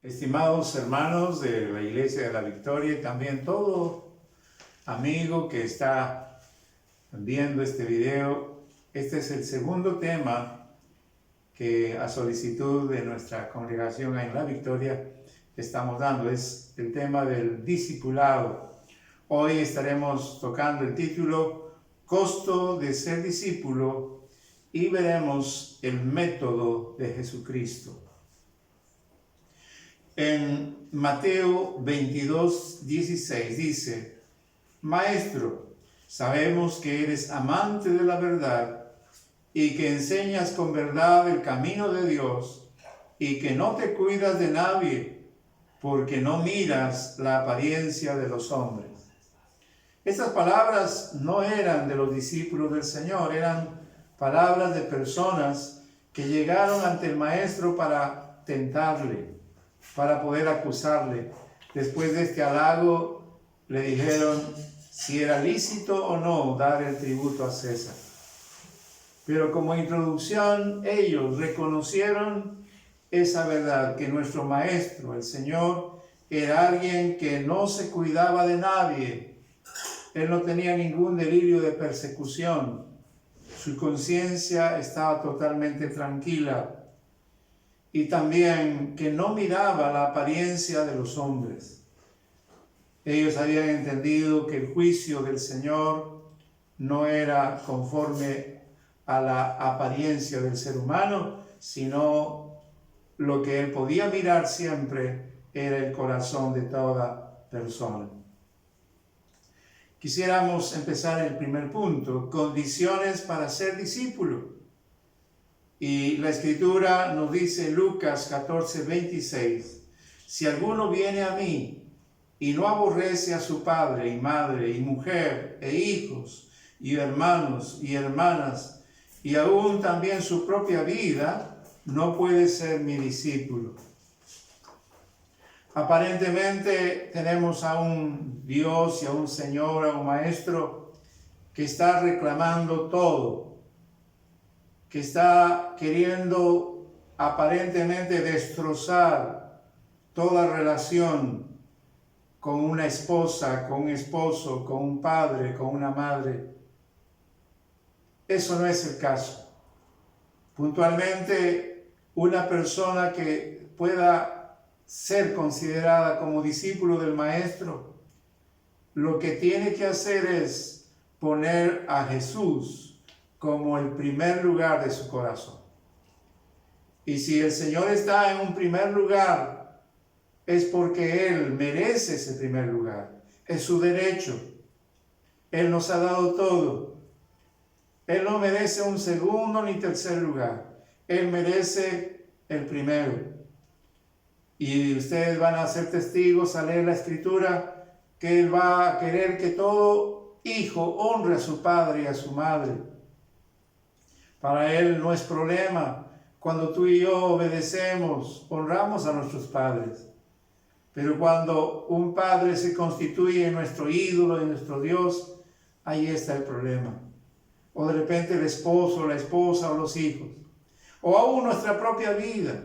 Estimados hermanos de la Iglesia de la Victoria y también todo amigo que está viendo este video, este es el segundo tema que a solicitud de nuestra congregación en la Victoria estamos dando. Es el tema del discipulado. Hoy estaremos tocando el título Costo de ser discípulo y veremos el método de Jesucristo. En Mateo 22:16 dice: Maestro, sabemos que eres amante de la verdad y que enseñas con verdad el camino de Dios y que no te cuidas de nadie porque no miras la apariencia de los hombres. Estas palabras no eran de los discípulos del Señor, eran palabras de personas que llegaron ante el Maestro para tentarle, para poder acusarle. Después de este halago le dijeron si era lícito o no dar el tributo a César. Pero como introducción ellos reconocieron esa verdad, que nuestro Maestro, el Señor, era alguien que no se cuidaba de nadie. Él no tenía ningún delirio de persecución. Su conciencia estaba totalmente tranquila. Y también que no miraba la apariencia de los hombres. Ellos habían entendido que el juicio del Señor no era conforme a la apariencia del ser humano, sino lo que él podía mirar siempre era el corazón de toda persona. Quisiéramos empezar el primer punto: condiciones para ser discípulo. Y la Escritura nos dice, Lucas 14:26, si alguno viene a mí y no aborrece a su padre y madre y mujer e hijos y hermanos y hermanas y aún también su propia vida, no puede ser mi discípulo. Aparentemente tenemos a un Dios y a un Señor, a un Maestro que está reclamando todo, que está queriendo aparentemente destrozar toda relación con una esposa, con un esposo, con un padre, con una madre. Eso no es el caso. Puntualmente, una persona que pueda ser considerada como discípulo del Maestro, lo que tiene que hacer es poner a Jesús como el primer lugar de su corazón. Y si el Señor está en un primer lugar, es porque Él merece ese primer lugar. Es su derecho. Él nos ha dado todo. Él no merece un segundo ni tercer lugar. Él merece el primero. Y ustedes van a ser testigos al leer la Escritura que Él va a querer que todo hijo honre a su padre y a su madre. Para Él no es problema. Cuando tú y yo obedecemos, honramos a nuestros padres. Pero cuando un padre se constituye en nuestro ídolo, en nuestro Dios, ahí está el problema. O de repente el esposo, la esposa o los hijos. O aún nuestra propia vida.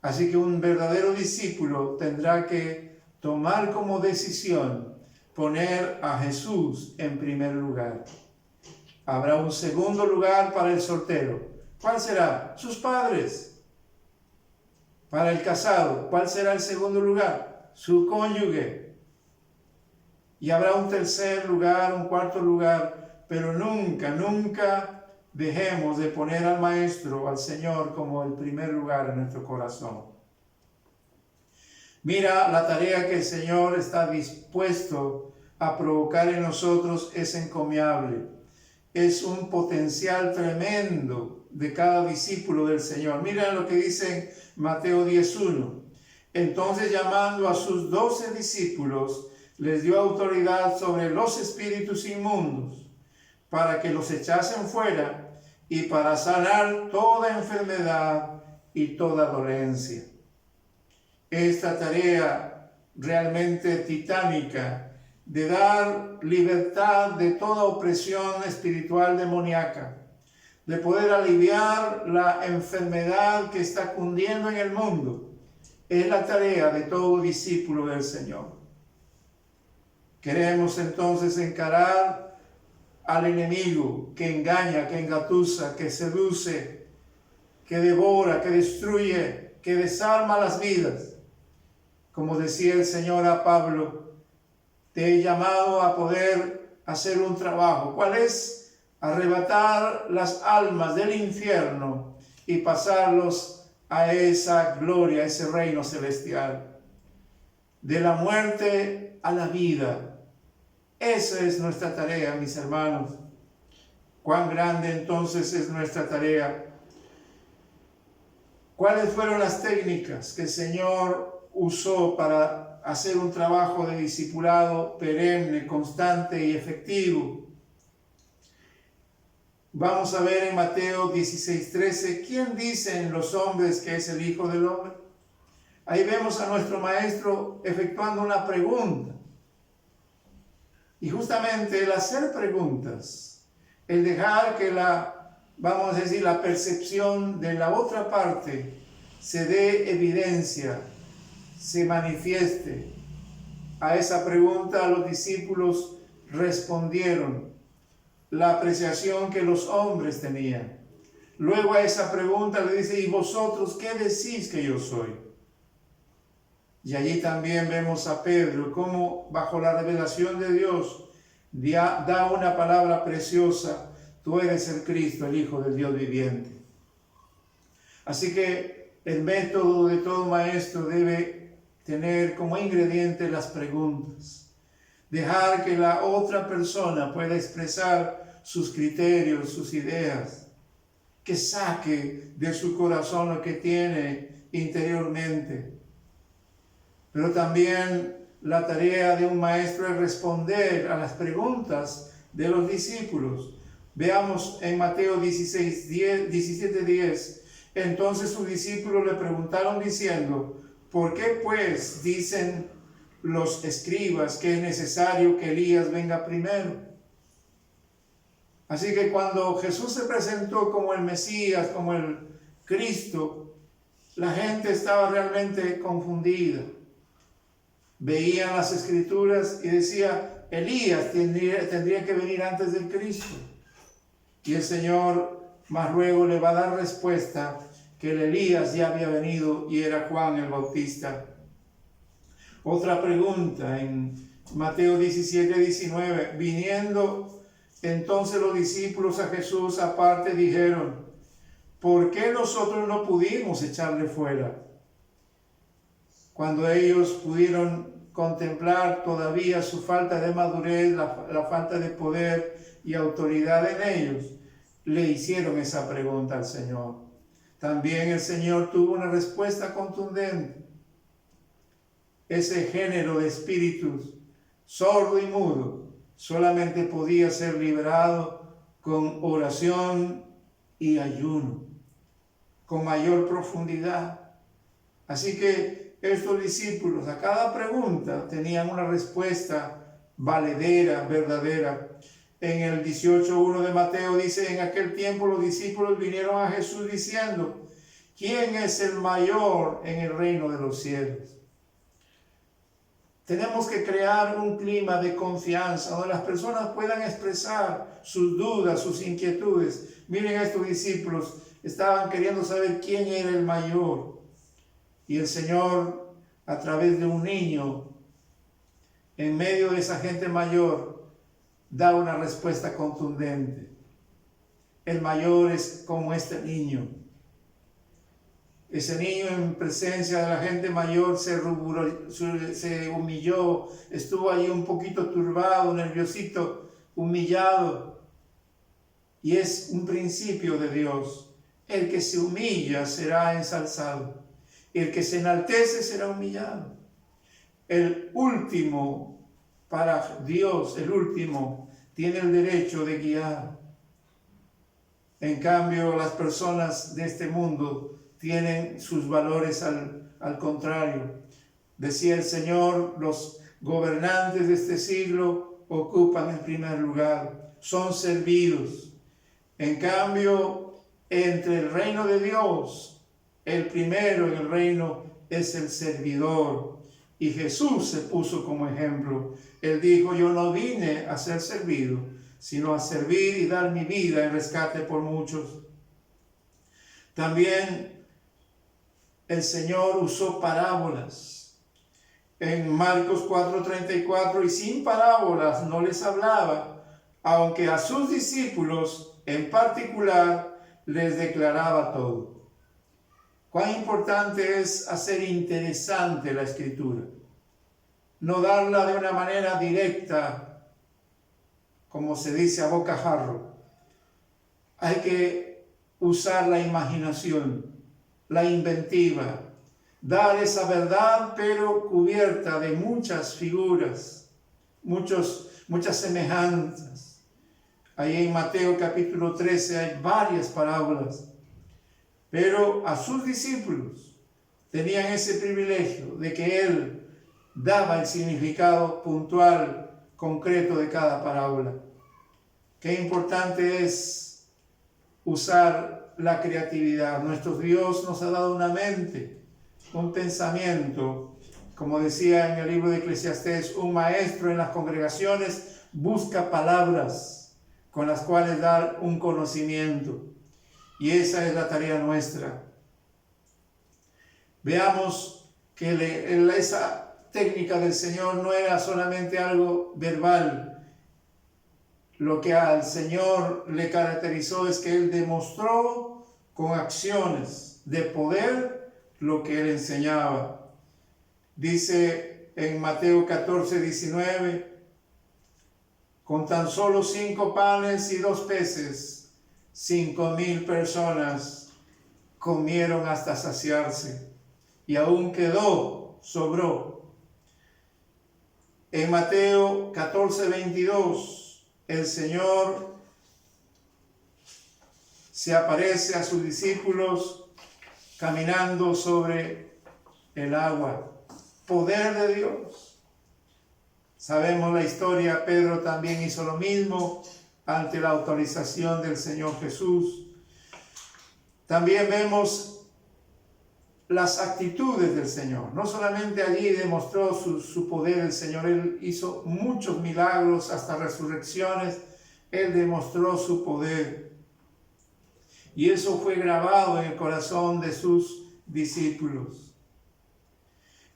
Así que un verdadero discípulo tendrá que tomar como decisión poner a Jesús en primer lugar. Habrá un segundo lugar para el soltero. ¿Cuál será? Sus padres. Para el casado, ¿cuál será el segundo lugar? Su cónyuge. Y habrá un tercer lugar, un cuarto lugar, pero nunca dejemos de poner al Maestro, al Señor, como el primer lugar en nuestro corazón. Mira, la tarea que el Señor está dispuesto a provocar en nosotros es encomiable. Es un potencial tremendo de cada discípulo del Señor. Miren lo que dice en Mateo 10:1. Entonces, llamando a sus 12 discípulos, les dio autoridad sobre los espíritus inmundos, para que los echasen fuera y para sanar toda enfermedad y toda dolencia. Esta tarea realmente titánica de dar libertad de toda opresión espiritual demoníaca, de poder aliviar la enfermedad que está cundiendo en el mundo, es la tarea de todo discípulo del Señor. Queremos entonces encarar al enemigo que engaña, que engatusa, que seduce, que devora, que destruye, que desarma las vidas. Como decía el Señor a Pablo, te he llamado a poder hacer un trabajo. ¿Cuál es? Arrebatar las almas del infierno y pasarlos a esa gloria, a ese reino celestial. De la muerte a la vida. Esa es nuestra tarea, mis hermanos. ¿Cuán grande entonces es nuestra tarea? ¿Cuáles fueron las técnicas que el Señor usó para hacer un trabajo de discipulado perenne, constante y efectivo? Vamos a ver en Mateo 16:13, ¿quién dicen los hombres que es el Hijo del Hombre? Ahí vemos a nuestro Maestro efectuando una pregunta. Y justamente el hacer preguntas, el dejar que vamos a decir, la percepción de la otra parte se dé evidencia, se manifieste. A esa pregunta los discípulos respondieron la apreciación que los hombres tenían. Luego a esa pregunta le dice, ¿y vosotros qué decís que yo soy? Y allí también vemos a Pedro, cómo bajo la revelación de Dios da una palabra preciosa, tú eres el Cristo, el Hijo del Dios viviente. Así que el método de todo maestro debe tener como ingrediente las preguntas. Dejar que la otra persona pueda expresar sus criterios, sus ideas, que saque de su corazón lo que tiene interiormente. Pero también la tarea de un maestro es responder a las preguntas de los discípulos. Veamos en Mateo 17:10. Entonces sus discípulos le preguntaron diciendo, ¿por qué pues dicen los escribas que es necesario que Elías venga primero? Así que cuando Jesús se presentó como el Mesías, como el Cristo, la gente estaba realmente confundida. Veían las Escrituras y decía, Elías tendría que venir antes del Cristo. Y el Señor más luego le va a dar respuesta que el Elías ya había venido y era Juan el Bautista. Otra pregunta en Mateo 17:19. Viniendo entonces los discípulos a Jesús aparte dijeron, ¿por qué nosotros no pudimos echarle fuera? Cuando ellos pudieron contemplar todavía su falta de madurez, la falta de poder y autoridad en ellos, le hicieron esa pregunta al Señor. También el Señor tuvo una respuesta contundente. Ese género de espíritus sordo y mudo solamente podía ser liberado con oración y ayuno, con mayor profundidad. Así que estos discípulos a cada pregunta tenían una respuesta valedera, verdadera. En el 18:1 de Mateo dice, en aquel tiempo los discípulos vinieron a Jesús diciendo, ¿quién es el mayor en el reino de los cielos? Tenemos que crear un clima de confianza donde las personas puedan expresar sus dudas, sus inquietudes. Miren, estos discípulos estaban queriendo saber quién era el mayor. Y el Señor, a través de un niño, en medio de esa gente mayor, da una respuesta contundente. El mayor es como este niño. Ese niño en presencia de la gente mayor se humilló, estuvo ahí un poquito turbado, nerviosito, humillado. Y es un principio de Dios. El que se humilla será ensalzado. El que se enaltece será humillado. El último, para Dios, el último, tiene el derecho de guiar. En cambio, las personas de este mundo tienen sus valores al contrario. Decía el Señor, los gobernantes de este siglo ocupan el primer lugar, son servidos. En cambio, entre el reino de Dios, el primero en el reino es el servidor. Y Jesús se puso como ejemplo. Él dijo, yo no vine a ser servido, sino a servir y dar mi vida en rescate por muchos. También el Señor usó parábolas. En Marcos 4:34, y sin parábolas no les hablaba, aunque a sus discípulos en particular les declaraba todo. Cuán importante es hacer interesante la Escritura. No darla de una manera directa, como se dice a bocajarro. Hay que usar la imaginación, la inventiva, dar esa verdad, pero cubierta de muchas figuras, muchas semejanzas. Ahí en Mateo capítulo 13 hay varias parábolas, pero a sus discípulos tenían ese privilegio de que Él daba el significado puntual, concreto de cada parábola. Qué importante es usar la creatividad. Nuestro Dios nos ha dado una mente, un pensamiento. Como decía en el libro de Eclesiastés, un maestro en las congregaciones busca palabras con las cuales dar un conocimiento. Y esa es la tarea nuestra. Veamos que esa técnica del Señor no era solamente algo verbal. Lo que al Señor le caracterizó es que Él demostró con acciones de poder lo que Él enseñaba. Dice en Mateo 14:19, con tan solo 5 panes y 2 peces, 5,000 personas comieron hasta saciarse, y aún sobró. En Mateo 14:22, el Señor se aparece a sus discípulos caminando sobre el agua. Poder de Dios. Sabemos la historia, Pedro también hizo lo mismo ante la autorización del Señor Jesús. También vemos las actitudes del Señor. No solamente allí demostró su poder el Señor, Él hizo muchos milagros, hasta resurrecciones, Él demostró su poder. Y eso fue grabado en el corazón de sus discípulos.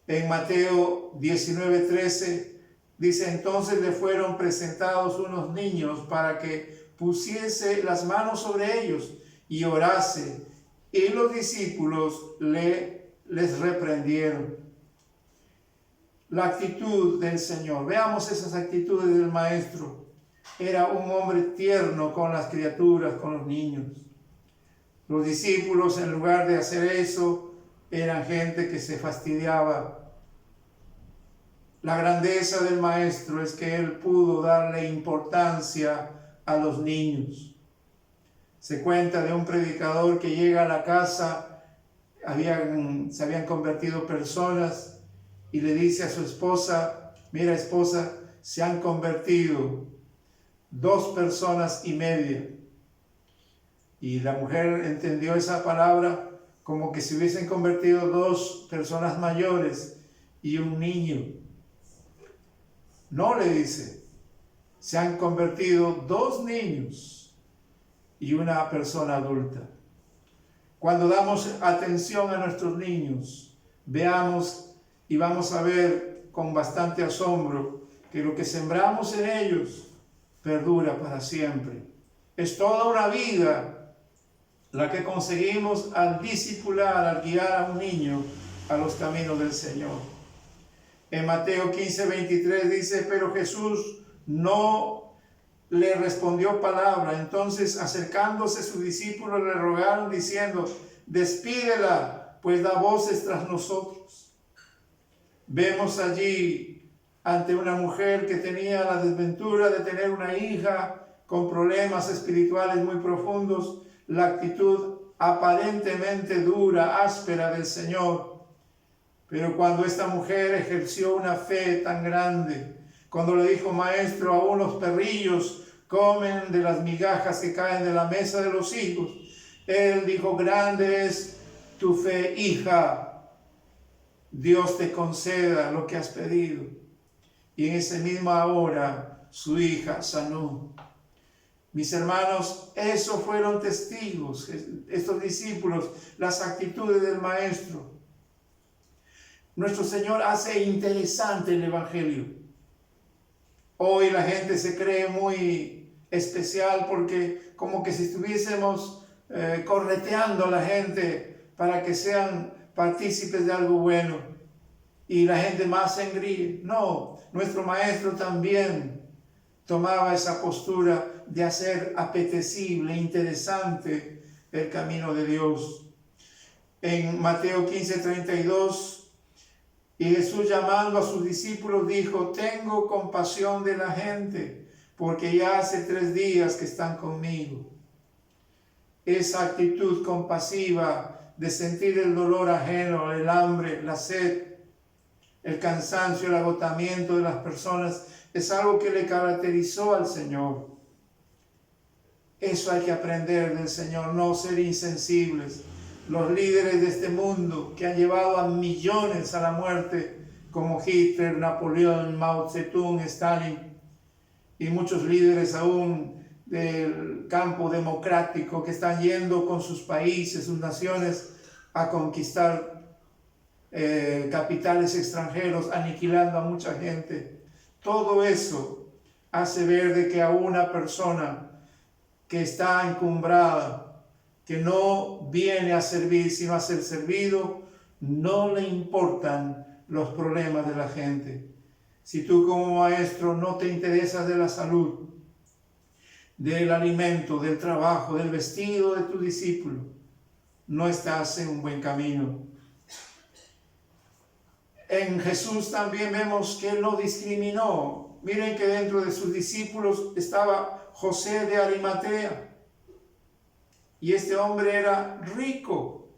En Mateo 19:13 dice, entonces le fueron presentados unos niños para que pusiese las manos sobre ellos y orase. Y los discípulos les reprendieron. La actitud del Señor. Veamos esas actitudes del Maestro. Era un hombre tierno con las criaturas, con los niños. Los discípulos, en lugar de hacer eso, eran gente que se fastidiaba. La grandeza del Maestro es que Él pudo darle importancia a los niños. Se cuenta de un predicador que llega a la casa, se habían convertido personas, y le dice a su esposa, mira esposa, se han convertido 2,5 personas. Y la mujer entendió esa palabra como que se hubiesen convertido 2 personas mayores y un niño. No, le dice, se han convertido 2 niños y una persona adulta. Cuando damos atención a nuestros niños, veamos y vamos a ver con bastante asombro que lo que sembramos en ellos perdura para siempre. Es toda una vida la que conseguimos al discipular, al guiar a un niño a los caminos del Señor. En Mateo 15:23 dice, pero Jesús no le respondió palabra. Entonces, acercándose sus discípulos, le rogaron diciendo, despídela, pues da voces tras nosotros. Vemos allí ante una mujer que tenía la desventura de tener una hija con problemas espirituales muy profundos, la actitud aparentemente dura, áspera del Señor. Pero cuando esta mujer ejerció una fe tan grande, cuando le dijo, maestro, aún los perrillos comen de las migajas que caen de la mesa de los hijos. Él dijo, grande es tu fe, hija. Dios te conceda lo que has pedido. Y en esa misma hora su hija sanó. Mis hermanos, esos fueron testigos, estos discípulos, las actitudes del Maestro. Nuestro Señor hace interesante el Evangelio. Hoy la gente se cree muy especial porque como que si estuviésemos correteando a la gente para que sean partícipes de algo bueno y la gente más se engríe. No, nuestro Maestro también tomaba esa postura de hacer apetecible, interesante el camino de Dios. En Mateo 15:32, y Jesús llamando a sus discípulos dijo, tengo compasión de la gente, porque ya hace 3 días que están conmigo. Esa actitud compasiva de sentir el dolor ajeno, el hambre, la sed, el cansancio, el agotamiento de las personas, es algo que le caracterizó al Señor. Eso hay que aprender del Señor, no ser insensibles. Los líderes de este mundo que han llevado a millones a la muerte, como Hitler, Napoleón, Mao Zedong, Stalin, y muchos líderes aún del campo democrático que están yendo con sus países, sus naciones, a conquistar capitales extranjeros, aniquilando a mucha gente. Todo eso hace ver de que a una persona que está encumbrada, que no viene a servir sino a ser servido, no le importan los problemas de la gente. Si tú como maestro no te interesas de la salud, del alimento, del trabajo, del vestido de tu discípulo, no estás en un buen camino. En Jesús también vemos que Él no discriminó. Miren que dentro de sus discípulos estaba José de Arimatea. Y este hombre era rico.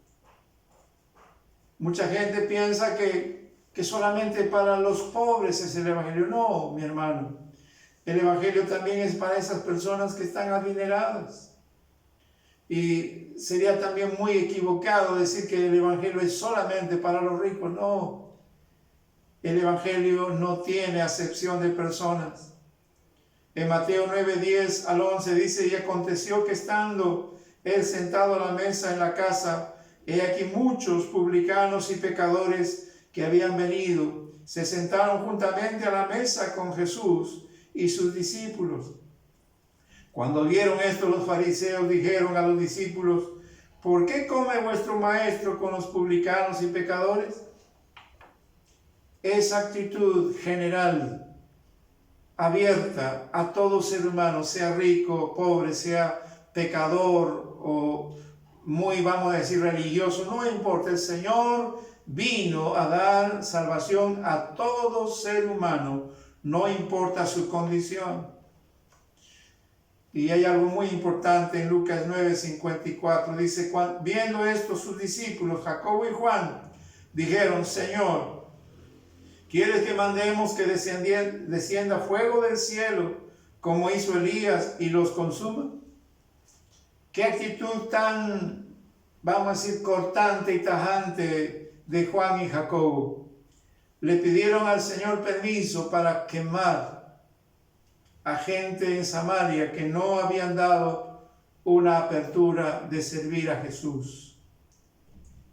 Mucha gente piensa que solamente para los pobres es el Evangelio. No, mi hermano. El Evangelio también es para esas personas que están adineradas. Y sería también muy equivocado decir que el Evangelio es solamente para los ricos. No. El Evangelio no tiene acepción de personas. En Mateo 9, 10 al 11 dice, y aconteció que estando Él sentado a la mesa en la casa, he aquí muchos publicanos y pecadores que habían venido, se sentaron juntamente a la mesa con Jesús y sus discípulos. Cuando vieron esto, los fariseos dijeron a los discípulos, ¿por qué come vuestro maestro con los publicanos y pecadores? Esa actitud general, abierta a todo ser humano, sea rico, pobre, sea pecador o muy, vamos a decir, religioso, no importa. El Señor vino a dar salvación a todo ser humano, no importa su condición. Y hay algo muy importante en Lucas 9:54, dice, viendo esto sus discípulos, Jacobo y Juan, dijeron, Señor, ¿quieres que mandemos que descienda fuego del cielo, como hizo Elías, y los consuma? Qué actitud tan, vamos a decir, cortante y tajante de Juan y Jacobo. Le pidieron al Señor permiso para quemar a gente en Samaria que no habían dado una apertura de servir a Jesús.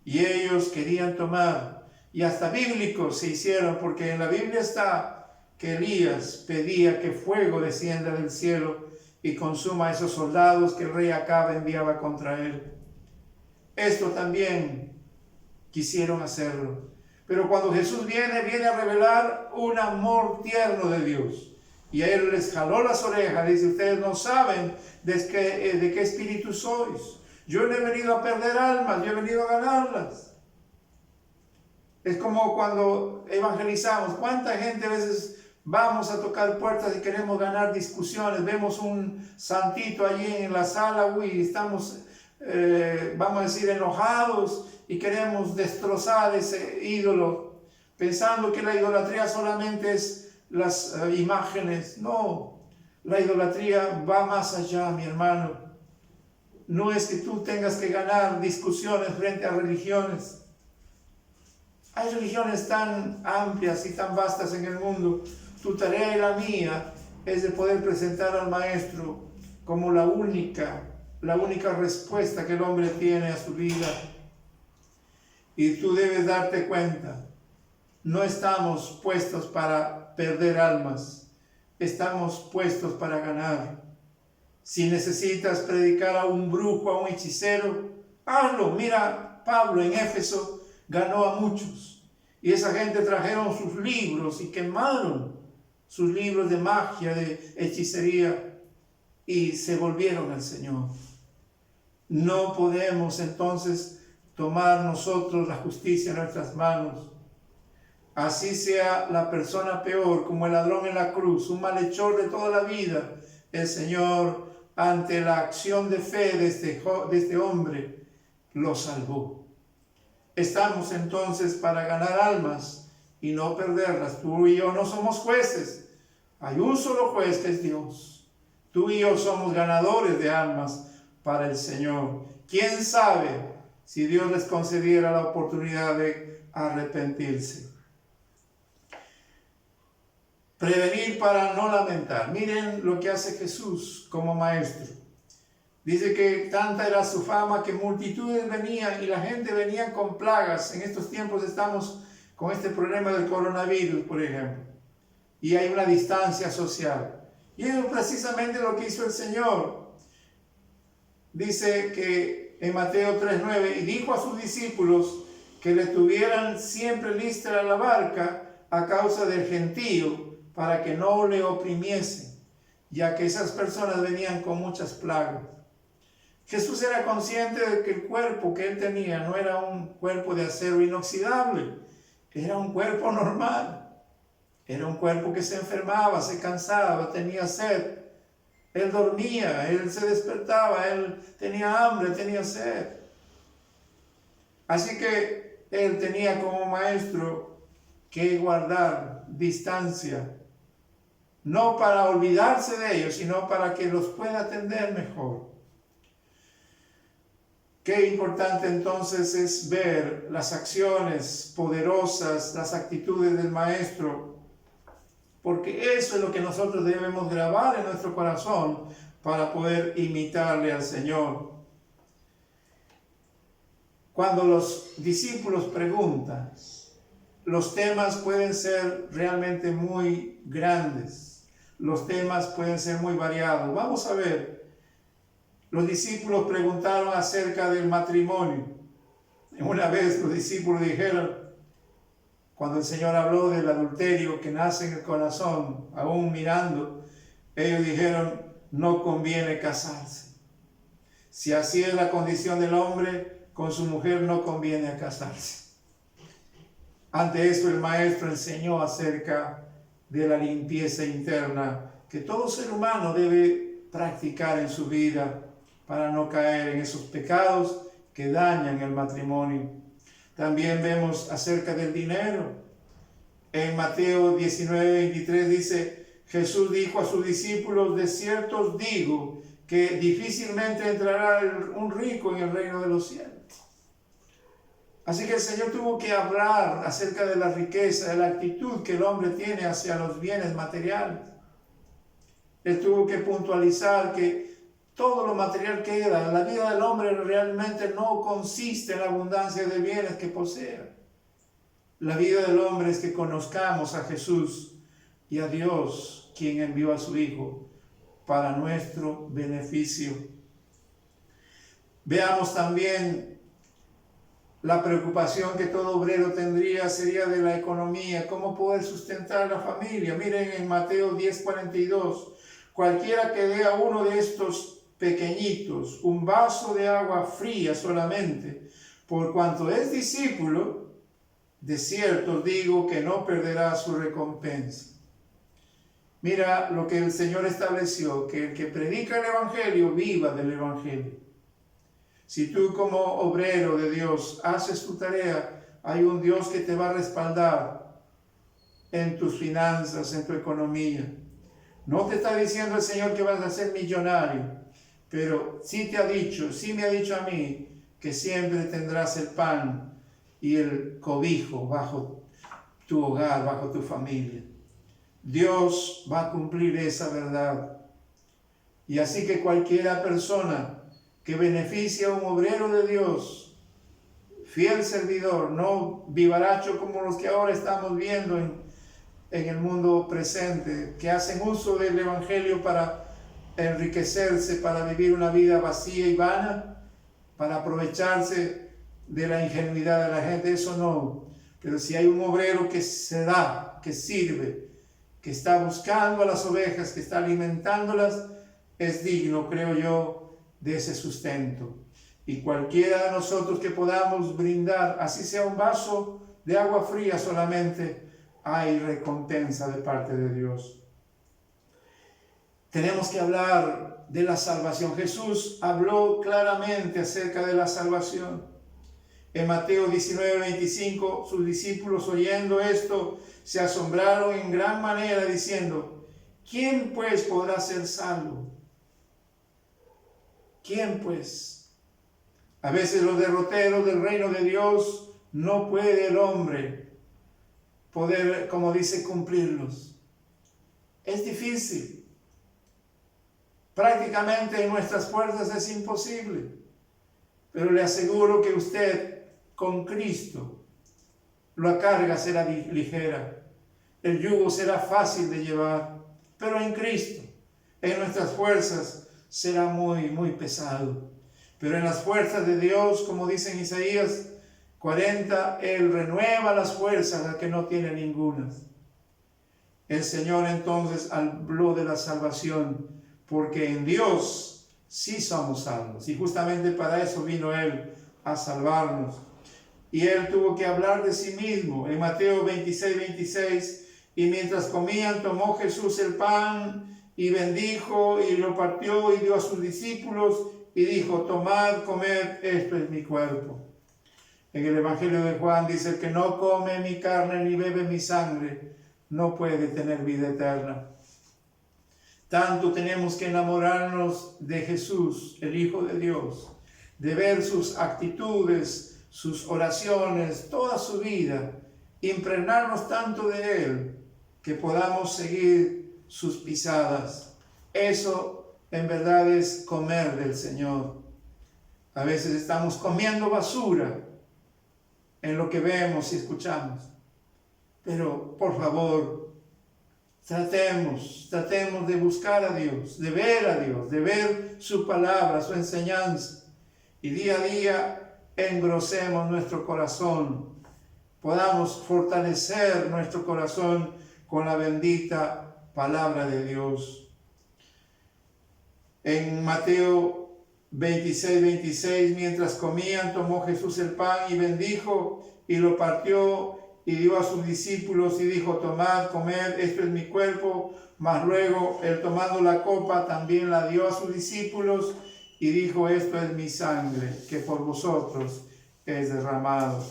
Y ellos querían tomar, y hasta bíblicos se hicieron, porque en la Biblia está que Elías pedía que fuego descienda del cielo y consuma a esos soldados que el rey Acab enviaba contra él. Esto también quisieron hacerlo. Pero cuando Jesús viene a revelar un amor tierno de Dios. Y a él les jaló las orejas, dice, ustedes no saben de qué espíritu sois. Yo no he venido a perder almas, yo he venido a ganarlas. Es como cuando evangelizamos. ¿Cuánta gente a veces vamos a tocar puertas y queremos ganar discusiones? Vemos un santito allí en la sala, estamos, vamos a decir, enojados y queremos destrozar ese ídolo, pensando que la idolatría solamente es las imágenes. No, La idolatría va más allá, mi hermano. No es que tú tengas que ganar discusiones frente a religiones. Hay religiones tan amplias y tan vastas en el mundo. Tu tarea y la mía es de poder presentar al Maestro como la única respuesta que el hombre tiene a su vida. Y tú debes darte cuenta, no estamos puestos para perder almas, estamos puestos para ganar. Si necesitas predicar a un brujo, a un hechicero, hazlo. Mira, Pablo en Éfeso ganó a muchos. Y esa gente trajeron sus libros y quemaron sus libros de magia, de hechicería, y se volvieron al Señor. No podemos entonces tomar nosotros la justicia en nuestras manos. Así sea la persona peor, como el ladrón en la cruz, un malhechor de toda la vida, el Señor, ante la acción de fe de este hombre, lo salvó. Estamos entonces para ganar almas y no perderlas. Tú y yo no somos jueces. Hay un solo juez que es Dios. Tú y yo somos ganadores de almas para el Señor. ¿Quién sabe si Dios les concediera la oportunidad de arrepentirse? Prevenir para no lamentar. Miren lo que hace Jesús como maestro. Dice que tanta era su fama que multitudes venían y la gente venía con plagas. En estos tiempos estamos con este problema del coronavirus, por ejemplo. Y hay una distancia social. Y es precisamente lo que hizo el Señor. Dice que en Mateo 3:9, y dijo a sus discípulos que le tuvieran siempre lista la barca a causa del gentío, para que no le oprimiesen, ya que esas personas venían con muchas plagas. Jesús era consciente de que el cuerpo que él tenía no era un cuerpo de acero inoxidable, era un cuerpo normal, era un cuerpo que se enfermaba, se cansaba, tenía sed, él dormía, él se despertaba, él tenía hambre, tenía sed. Así que él tenía como maestro que guardar distancia, no para olvidarse de ellos, sino para que los pueda atender mejor. Qué importante entonces es ver las acciones poderosas, las actitudes del Maestro, porque eso es lo que nosotros debemos grabar en nuestro corazón para poder imitarle al Señor. Cuando los discípulos preguntan, los temas pueden ser realmente muy grandes, los temas pueden ser muy variados. Vamos a ver. Los discípulos preguntaron acerca del matrimonio. Una vez los discípulos dijeron, cuando el Señor habló del adulterio que nace en el corazón, aún mirando, ellos dijeron, no conviene casarse. Si así es la condición del hombre, con su mujer no conviene casarse. Ante esto el Maestro enseñó acerca de la limpieza interna que todo ser humano debe practicar en su vida, para no caer en esos pecados que dañan el matrimonio. También vemos acerca del dinero. En Mateo 19:23 dice, Jesús dijo a sus discípulos, de cierto os digo que difícilmente entrará un rico en el reino de los cielos. Así que el Señor tuvo que hablar acerca de la riqueza, de la actitud que el hombre tiene hacia los bienes materiales. Él tuvo que puntualizar que todo lo material queda. La vida del hombre realmente no consiste en la abundancia de bienes que posea. La vida del hombre es que conozcamos a Jesús y a Dios, quien envió a su Hijo para nuestro beneficio. Veamos también la preocupación que todo obrero tendría sería de la economía, cómo poder sustentar la familia. Miren en Mateo 10:42, cualquiera que dé a uno de estos pequeñitos un vaso de agua fría solamente, por cuanto es discípulo, de cierto digo que no perderá su recompensa. Mira lo que el Señor estableció, que el que predica el Evangelio viva del Evangelio. Si tú como obrero de Dios haces tu tarea, hay un Dios que te va a respaldar en tus finanzas, en tu economía. No te está diciendo el Señor que vas a ser millonario, pero sí te ha dicho, sí me ha dicho a mí, que siempre tendrás el pan y el cobijo bajo tu hogar, bajo tu familia. Dios va a cumplir esa verdad. Y así que cualquiera persona que beneficie a un obrero de Dios, fiel servidor, no vivaracho como los que ahora estamos viendo en el mundo presente, que hacen uso del Evangelio para enriquecerse, para vivir una vida vacía y vana, para aprovecharse de la ingenuidad de la gente, eso no. Pero si hay un obrero que se da, que sirve, que está buscando a las ovejas, que está alimentándolas, es digno, creo yo, de ese sustento. Y cualquiera de nosotros que podamos brindar, así sea un vaso de agua fría solamente, hay recompensa de parte de Dios. Tenemos que hablar de la salvación. Jesús habló claramente acerca de la salvación. En Mateo 19:25, sus discípulos, oyendo esto, se asombraron en gran manera, diciendo: ¿quién pues podrá ser salvo? ¿Quién pues? A veces los derroteros del reino de Dios, no puede el hombre poder, como dice, cumplirlos. Es difícil. Prácticamente en nuestras fuerzas es imposible. Pero le aseguro que usted, con Cristo, la carga será ligera. El yugo será fácil de llevar. Pero en Cristo, en nuestras fuerzas, será muy, muy pesado. Pero en las fuerzas de Dios, como dice en Isaías 40, Él renueva las fuerzas al que no tiene ninguna. El Señor entonces habló de la salvación, porque en Dios sí somos salvos. Y justamente para eso vino Él, a salvarnos. Y Él tuvo que hablar de sí mismo. En Mateo 26:26, y mientras comían, tomó Jesús el pan y bendijo y lo partió y dio a sus discípulos y dijo: tomad, comed, esto es mi cuerpo. En el Evangelio de Juan dice: el que no come mi carne ni bebe mi sangre no puede tener vida eterna. Tanto tenemos que enamorarnos de Jesús, el Hijo de Dios, de ver sus actitudes, sus oraciones, toda su vida, impregnarnos tanto de Él que podamos seguir sus pisadas. Eso en verdad es comer del Señor. A veces estamos comiendo basura en lo que vemos y escuchamos. Pero por favor, tratemos de buscar a Dios, de ver a Dios, de ver su palabra, su enseñanza. Y día a día engrosemos nuestro corazón, podamos fortalecer nuestro corazón con la bendita palabra de Dios. En Mateo 26:26, mientras comían, tomó Jesús el pan y bendijo y lo partió y dio a sus discípulos y dijo: tomad, comed, esto es mi cuerpo. Mas luego, él tomando la copa, también la dio a sus discípulos y dijo: esto es mi sangre, que por vosotros es derramado.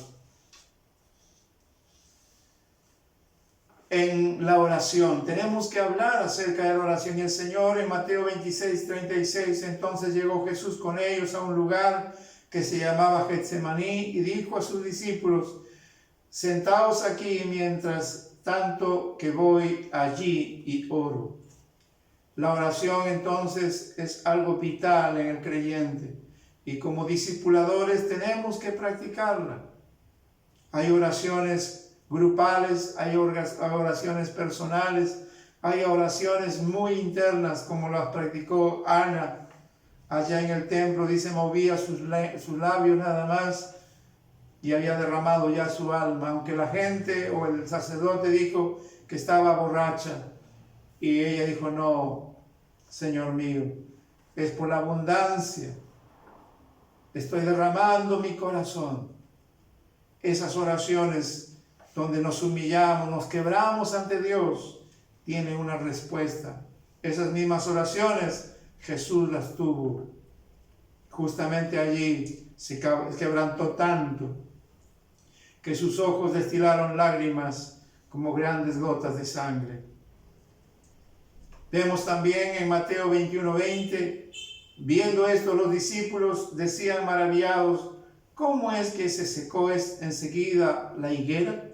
En la oración, tenemos que hablar acerca de la oración. Y el Señor en Mateo 26:36, entonces llegó Jesús con ellos a un lugar que se llamaba Getsemaní y dijo a sus discípulos: sentaos aquí mientras tanto que voy allí y oro. La oración entonces es algo vital en el creyente y como discipuladores tenemos que practicarla. Hay oraciones grupales, hay oraciones personales, hay oraciones muy internas como las practicó Ana allá en el templo. Dice, movía sus labios nada más y había derramado ya su alma, aunque la gente o el sacerdote dijo que estaba borracha y ella dijo: no, Señor mío, es por la abundancia, estoy derramando mi corazón. Esas oraciones donde nos humillamos, nos quebramos ante Dios, tienen una respuesta. Esas mismas oraciones Jesús las tuvo. Justamente allí se quebrantó tanto que sus ojos destilaron lágrimas como grandes gotas de sangre. Vemos también en Mateo 21:20, viendo esto los discípulos decían maravillados, ¿cómo es que se secó enseguida la higuera?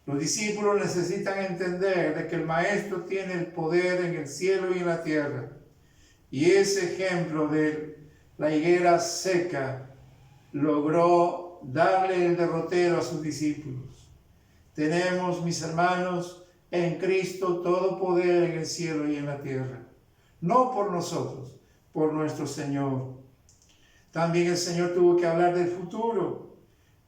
Los discípulos necesitan entender de que el Maestro tiene el poder en el cielo y en la tierra. Y ese ejemplo de la higuera seca logró darle el derrotero a sus discípulos. Tenemos, mis hermanos, en Cristo todo poder en el cielo y en la tierra. No por nosotros, por nuestro Señor. También el Señor tuvo que hablar del futuro.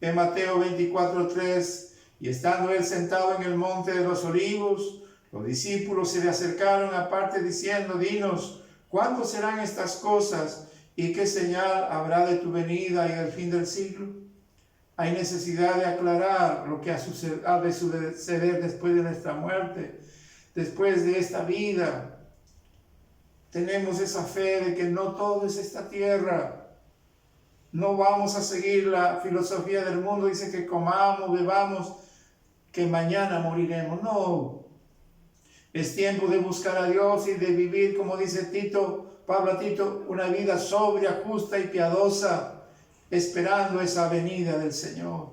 En Mateo 24:3, y estando él sentado en el monte de los olivos, los discípulos se le acercaron aparte diciendo, dinos, ¿cuándo serán estas cosas? ¿Y qué señal habrá de tu venida y del fin del siglo? Hay necesidad de aclarar lo que ha de suceder después de nuestra muerte, después de esta vida. Tenemos esa fe de que no todo es esta tierra. No vamos a seguir la filosofía del mundo, dice que comamos, bebamos, que mañana moriremos. No. Es tiempo de buscar a Dios y de vivir, como dice Pablo a Tito, una vida sobria, justa y piadosa, esperando esa venida del Señor.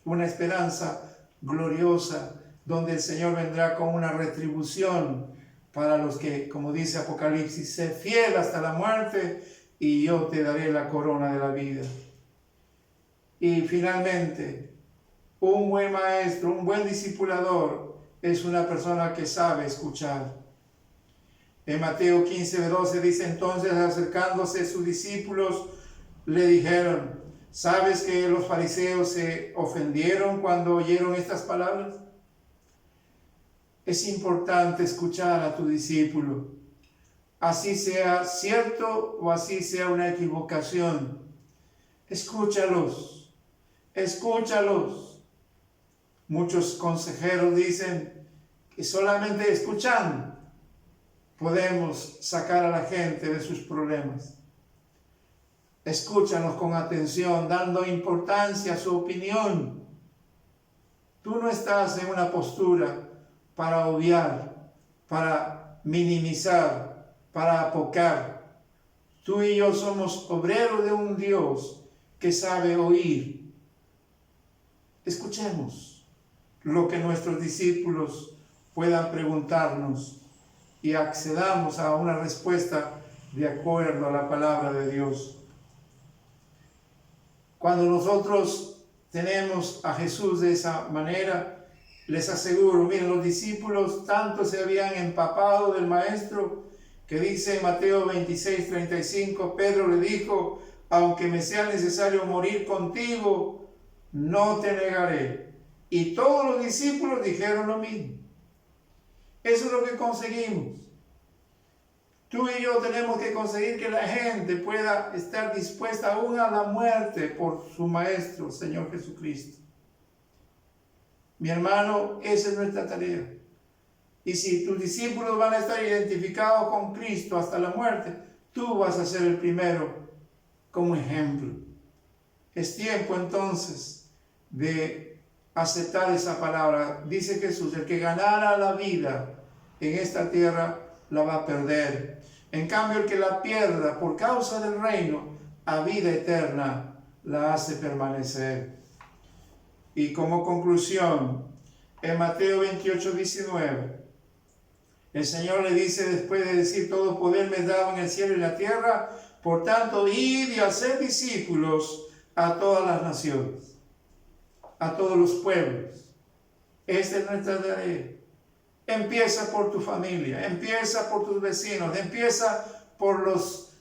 Una esperanza gloriosa, donde el Señor vendrá con una retribución para los que, como dice Apocalipsis, sé fiel hasta la muerte y yo te daré la corona de la vida. Y finalmente, un buen maestro, un buen discipulador, es una persona que sabe escuchar. En Mateo 15:12 dice, entonces acercándose sus discípulos, le dijeron, ¿sabes que los fariseos se ofendieron cuando oyeron estas palabras? Es importante escuchar a tu discípulo, así sea cierto o así sea una equivocación. Escúchalos, escúchalos. Muchos consejeros dicen que solamente escuchando podemos sacar a la gente de sus problemas. Escúchanos con atención, dando importancia a su opinión. Tú no estás en una postura para obviar, para minimizar, para apocar. Tú y yo somos obreros de un Dios que sabe oír. Escuchemos lo que nuestros discípulos puedan preguntarnos y accedamos a una respuesta de acuerdo a la palabra de Dios. Cuando nosotros tenemos a Jesús de esa manera, les aseguro, miren, los discípulos tanto se habían empapado del Maestro, que dice en Mateo 26:35, Pedro le dijo, aunque me sea necesario morir contigo, no te negaré. Y todos los discípulos dijeron lo mismo. Eso es lo que conseguimos. Tú y yo tenemos que conseguir que la gente pueda estar dispuesta aún a la muerte por su Maestro, Señor Jesucristo. Mi hermano, esa es nuestra tarea. Y si tus discípulos van a estar identificados con Cristo hasta la muerte, tú vas a ser el primero como ejemplo. Es tiempo entonces de aceptar esa palabra. Dice Jesús, el que ganara la vida en esta tierra la va a perder. En cambio, el que la pierda por causa del reino, a vida eterna la hace permanecer. Y como conclusión, en Mateo 28:19, el Señor le dice, después de decir, todo poder me es dado en el cielo y la tierra, por tanto, id y haced discípulos a todas las naciones, a todos los pueblos. Esta es nuestra tarea. Empieza por tu familia, empieza por tus vecinos, empieza por los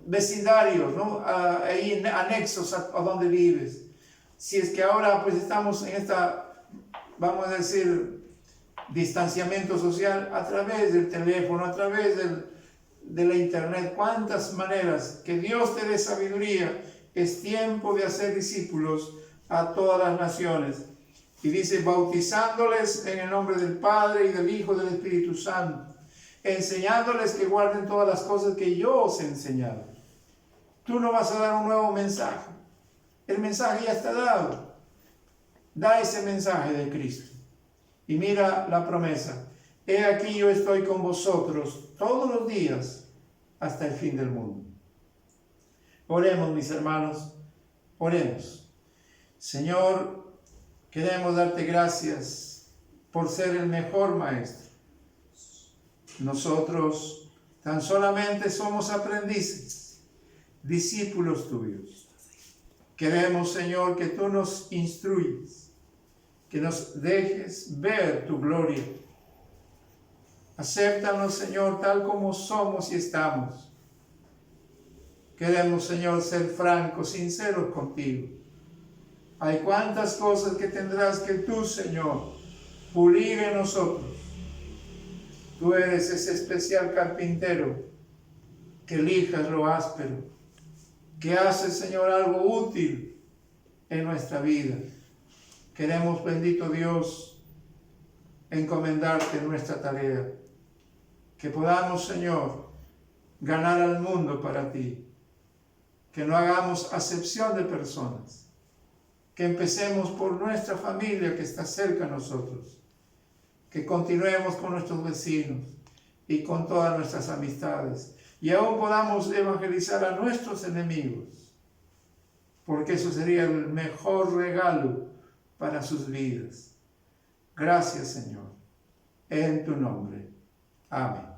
vecindarios, ¿no? Ahí anexos a donde vives. Si es que ahora pues estamos en esta, vamos a decir, distanciamiento social a través del teléfono, a través de la internet, cuántas maneras, que Dios te dé sabiduría. Es tiempo de hacer discípulos a todas las naciones. Y dice, bautizándoles en el nombre del Padre y del Hijo y del Espíritu Santo, enseñándoles que guarden todas las cosas que yo os he enseñado. Tú no vas a dar un nuevo mensaje. El mensaje ya está dado. Da ese mensaje de Cristo. Y mira la promesa. he aquí yo estoy con vosotros todos los días hasta el fin del mundo. Oremos, mis hermanos, oremos. Señor, queremos darte gracias por ser el mejor maestro. Nosotros tan solamente somos aprendices, discípulos tuyos. Queremos, Señor, que tú nos instruyes, que nos dejes ver tu gloria. Acéptanos, Señor, tal como somos y estamos. Queremos, Señor, ser francos, sinceros contigo. Hay cuantas cosas que tendrás que tú, Señor, pulir en nosotros. Tú eres ese especial carpintero que lijas lo áspero, que hace, Señor, algo útil en nuestra vida. Queremos, bendito Dios, encomendarte nuestra tarea. Que podamos, Señor, ganar al mundo para ti. Que no hagamos acepción de personas. Que empecemos por nuestra familia que está cerca de nosotros. Que continuemos con nuestros vecinos y con todas nuestras amistades. Y aún podamos evangelizar a nuestros enemigos. Porque eso sería el mejor regalo para sus vidas. Gracias, Señor. En tu nombre. Amén.